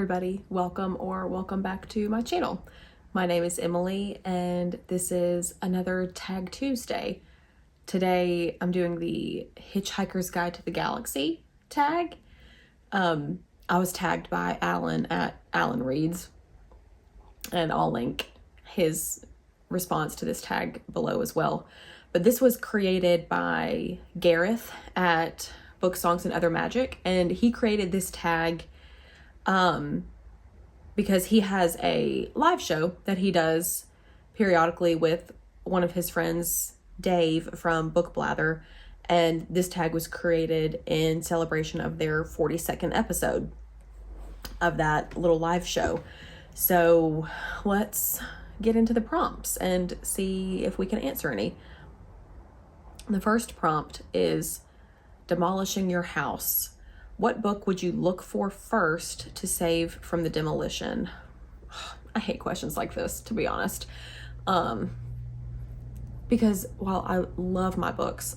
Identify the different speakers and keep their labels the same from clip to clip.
Speaker 1: everybody, welcome back to my channel. My name is Emily and this is another Tag Tuesday. Today I'm doing the Hitchhiker's Guide to the Galaxy tag. I was tagged by Alan at Alan Reads, and I'll link his response to this tag below as well. But this was created by Gareth at Book Songs and Other Magic, and he created this tag because he has a live show that he does periodically with one of his friends, Dave from Book Blather, and this tag was created in celebration of their 42nd episode of that little live show. So let's get into the prompts and see if we can answer any. The first prompt is demolishing your house. What book would you look for first to save from the demolition? I hate questions like this, to be honest. Because while I love my books,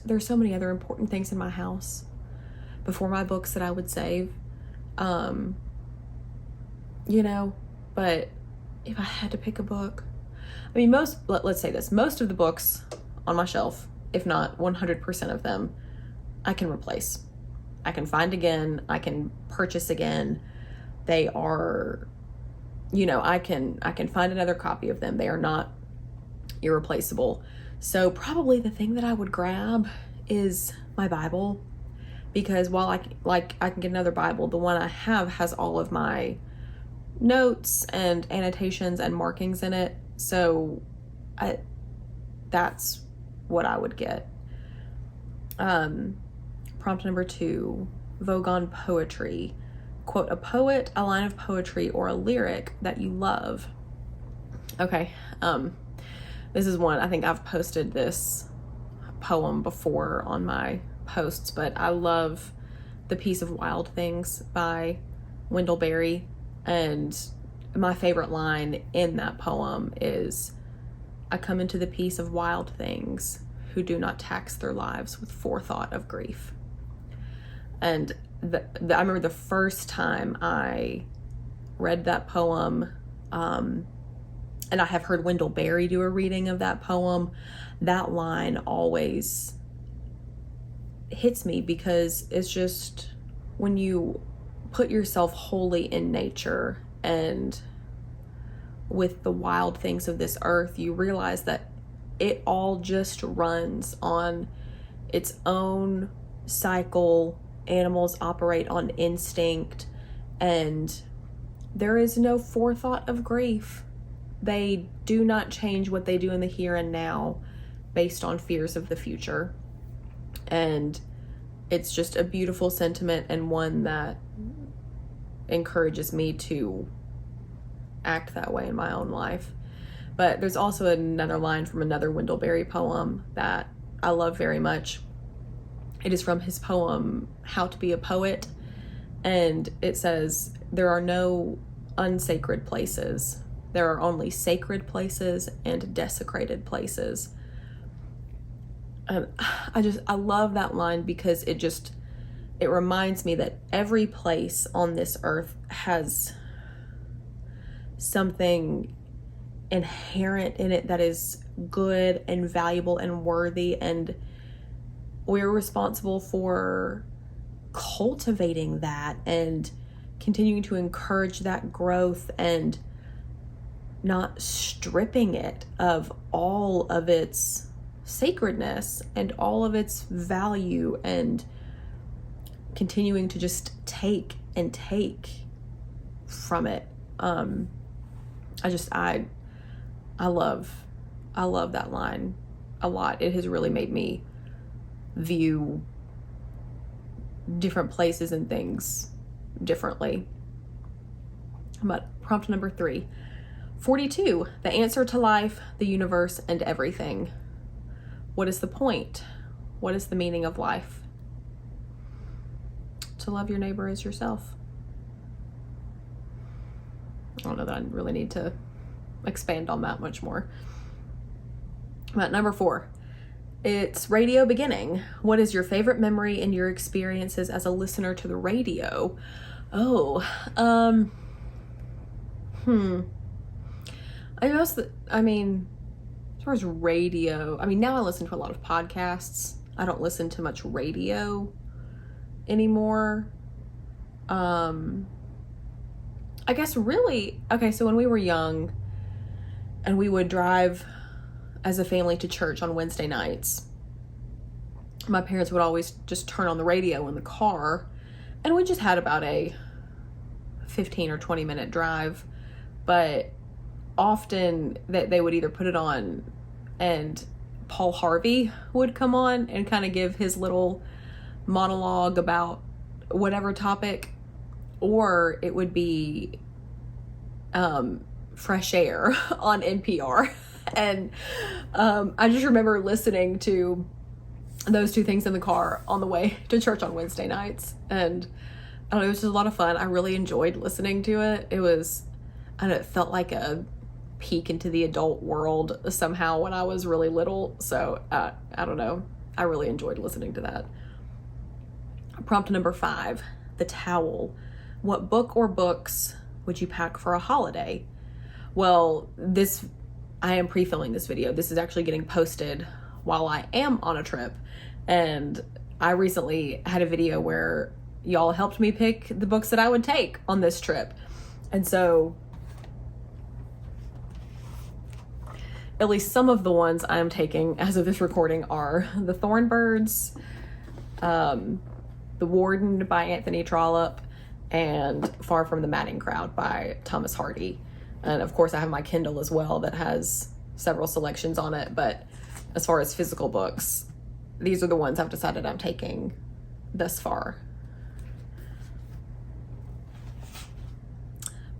Speaker 1: there's so many other important things in my house before my books that I would save. But if I had to pick a book, I mean, let's say this, most of the books on my shelf, if not 100% of them, I can replace. I can find again, I can purchase again. They are, I can find another copy of them. They are not irreplaceable. So probably the thing that I would grab is my Bible, because while I can get another Bible, the one I have has all of my notes and annotations and markings in it. So that's what I would get. Prompt number 2, Vogon Poetry. Quote a poet, a line of poetry, or a lyric that you love. Okay, this is one, I think I've posted this poem before on my posts, but I love The Piece of Wild Things by Wendell Berry, and my favorite line in that poem is, I come into the peace of wild things who do not tax their lives with forethought of grief. And I remember the first time I read that poem, and I have heard Wendell Berry do a reading of that poem, that line always hits me, because it's just when you put yourself wholly in nature and with the wild things of this earth, you realize that it all just runs on its own cycle. Animals operate on instinct, and there is no forethought of grief. They do not change what they do in the here and now based on fears of the future. And it's just a beautiful sentiment, and one that encourages me to act that way in my own life. But there's also another line from another Wendell Berry poem that I love very much. It is from his poem, How to Be a Poet, and it says, there are no unsacred places. There are only sacred places and desecrated places. I love that line, because it reminds me that every place on this earth has something inherent in it that is good and valuable and worthy, and we're responsible for cultivating that and continuing to encourage that growth and not stripping it of all of its sacredness and all of its value, and continuing to just take and take from it. I love that line a lot. It has really made me view different places and things differently. But prompt number 3, 42, the answer to life, the universe, and everything. What is the point? What is the meaning of life? To love your neighbor as yourself. I don't know that I really need to expand on that much more. But number 4, it's radio beginning. What is your favorite memory in your experiences as a listener to the radio? Oh, I mean, as far as radio, I mean, now I listen to a lot of podcasts. I don't listen to much radio anymore. I guess really, okay, so when we were young and we would drive as a family to church on Wednesday nights, my parents would always just turn on the radio in the car, and we just had about a 15 or 20 minute drive, but often that they would either put it on and Paul Harvey would come on and kind of give his little monologue about whatever topic, or it would be Fresh Air on NPR. And I just remember listening to those two things in the car on the way to church on Wednesday nights, and I don't know, it was just a lot of fun. I really enjoyed listening to it. It was, I don't know, it felt like a peek into the adult world somehow when I was really little. So I don't know, I really enjoyed listening to that. Prompt number 5, the towel. What book or books would you pack for a holiday? Well, I am pre-filming this video. This is actually getting posted while I am on a trip. And I recently had a video where y'all helped me pick the books that I would take on this trip. And so at least some of the ones I'm taking as of this recording are The Thornbirds, The Warden by Anthony Trollope, and Far from the Madding Crowd by Thomas Hardy. And of course I have my Kindle as well that has several selections on it, but as far as physical books, these are the ones I've decided I'm taking thus far.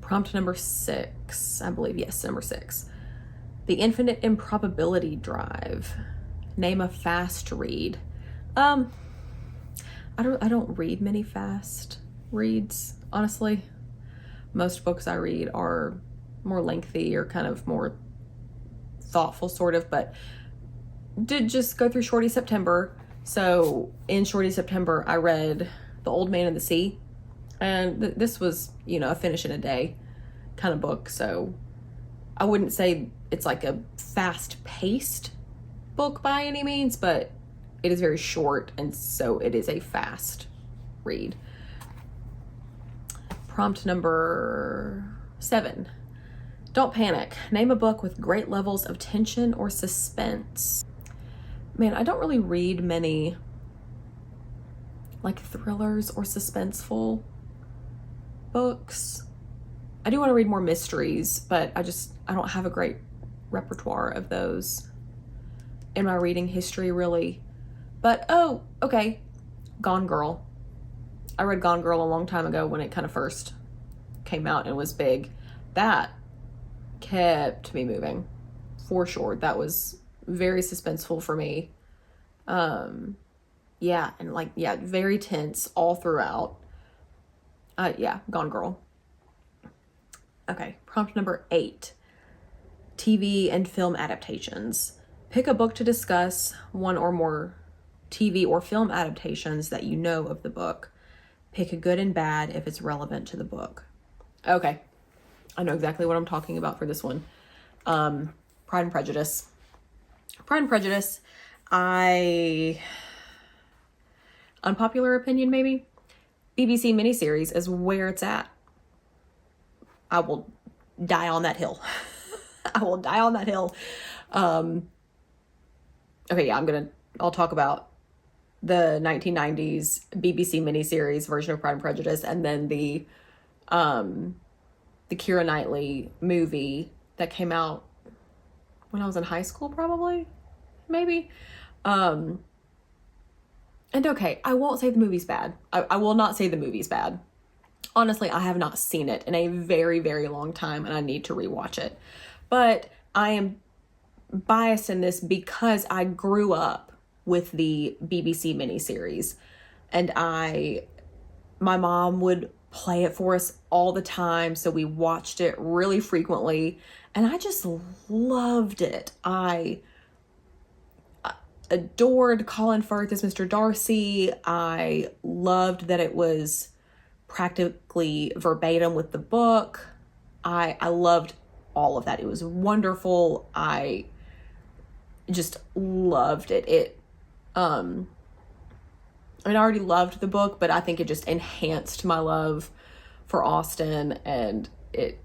Speaker 1: Prompt number 6, I believe, yes, number 6. The Infinite Improbability Drive. Name a fast read. I don't read many fast reads, honestly. Most books I read are more lengthy or kind of more thoughtful, sort of, but did just go through Shorty September. So in Shorty September, I read The Old Man and the Sea, and this was, a finish in a day kind of book. So I wouldn't say it's like a fast-paced book by any means, but it is very short, and so it is a fast read. Prompt number 7. Don't panic. Name a book with great levels of tension or suspense. Man, I don't really read many like thrillers or suspenseful books. I do want to read more mysteries, but I don't have a great repertoire of those in my reading history, really. But, oh, okay. Gone Girl. I read Gone Girl a long time ago when it kind of first came out and was big. That kept me moving, for sure. That was very suspenseful for me. Yeah, and very tense all throughout. Gone Girl. Okay, prompt number 8. TV and film adaptations. Pick a book to discuss, one or more TV or film adaptations that you know of the book. Pick a good and bad if it's relevant to the book. Okay, I know exactly what I'm talking about for this one. Pride and Prejudice. Pride and Prejudice, unpopular opinion maybe, BBC miniseries is where it's at. I will die on that hill. I will die on that hill. Okay, yeah, I'll talk about the 1990s BBC miniseries version of Pride and Prejudice, and then the Keira Knightley movie that came out when I was in high school, probably, maybe. And okay, I won't say the movie's bad. I will not say the movie's bad. Honestly, I have not seen it in a very, very long time, and I need to rewatch it. But I am biased in this because I grew up with the BBC miniseries, and my mom would play it for us all the time, so we watched it really frequently, and I just loved it. I adored Colin Firth as Mr. Darcy. I loved that it was practically verbatim with the book. I loved all of that. It was wonderful. I just loved it. I'd already loved the book, but I think it just enhanced my love for Austen, and it,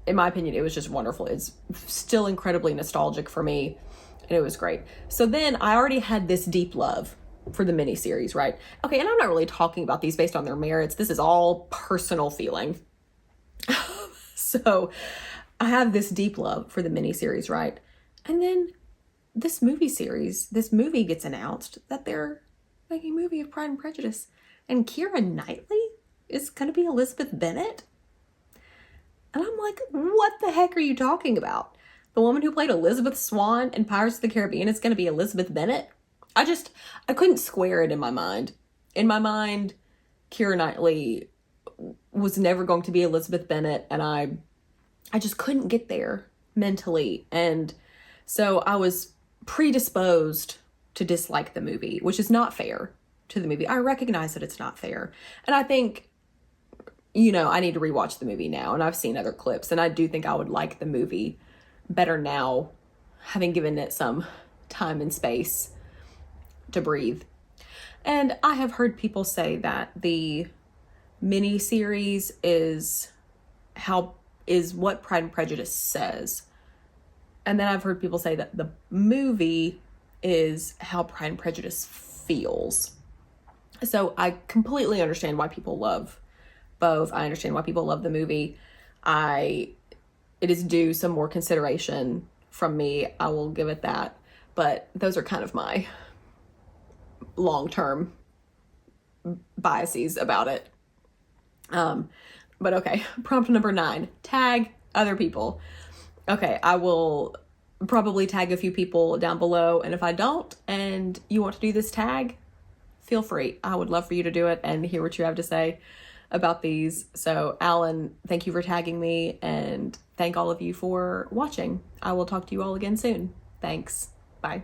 Speaker 1: in my opinion, it was just wonderful. It's still incredibly nostalgic for me, and it was great. So then I already had this deep love for the miniseries, right? Okay, and I'm not really talking about these based on their merits. This is all personal feeling. So I have this deep love for the miniseries, right? And then this movie gets announced that they're making a movie of Pride and Prejudice. And Keira Knightley is going to be Elizabeth Bennet. And I'm like, what the heck are you talking about? The woman who played Elizabeth Swann in Pirates of the Caribbean is going to be Elizabeth Bennet? I couldn't square it in my mind. In my mind, Keira Knightley was never going to be Elizabeth Bennet, and I just couldn't get there mentally. And so I was predisposed to dislike the movie, which is not fair to the movie. I recognize that it's not fair. And I think, I need to rewatch the movie now, and I've seen other clips, and I do think I would like the movie better now, having given it some time and space to breathe. And I have heard people say that the miniseries is what Pride and Prejudice says. And then I've heard people say that the movie is how Pride and Prejudice feels. So I completely understand why people love both. I understand why people love the movie. It is due some more consideration from me. I will give it that. But those are kind of my long-term biases about it. But okay, prompt number 9, tag other people. Okay, I will probably tag a few people down below, and if I don't and you want to do this tag, feel free. I would love for you to do it and hear what you have to say about these. So Alan, thank you for tagging me, and thank all of you for watching. I will talk to you all again soon. Thanks. Bye.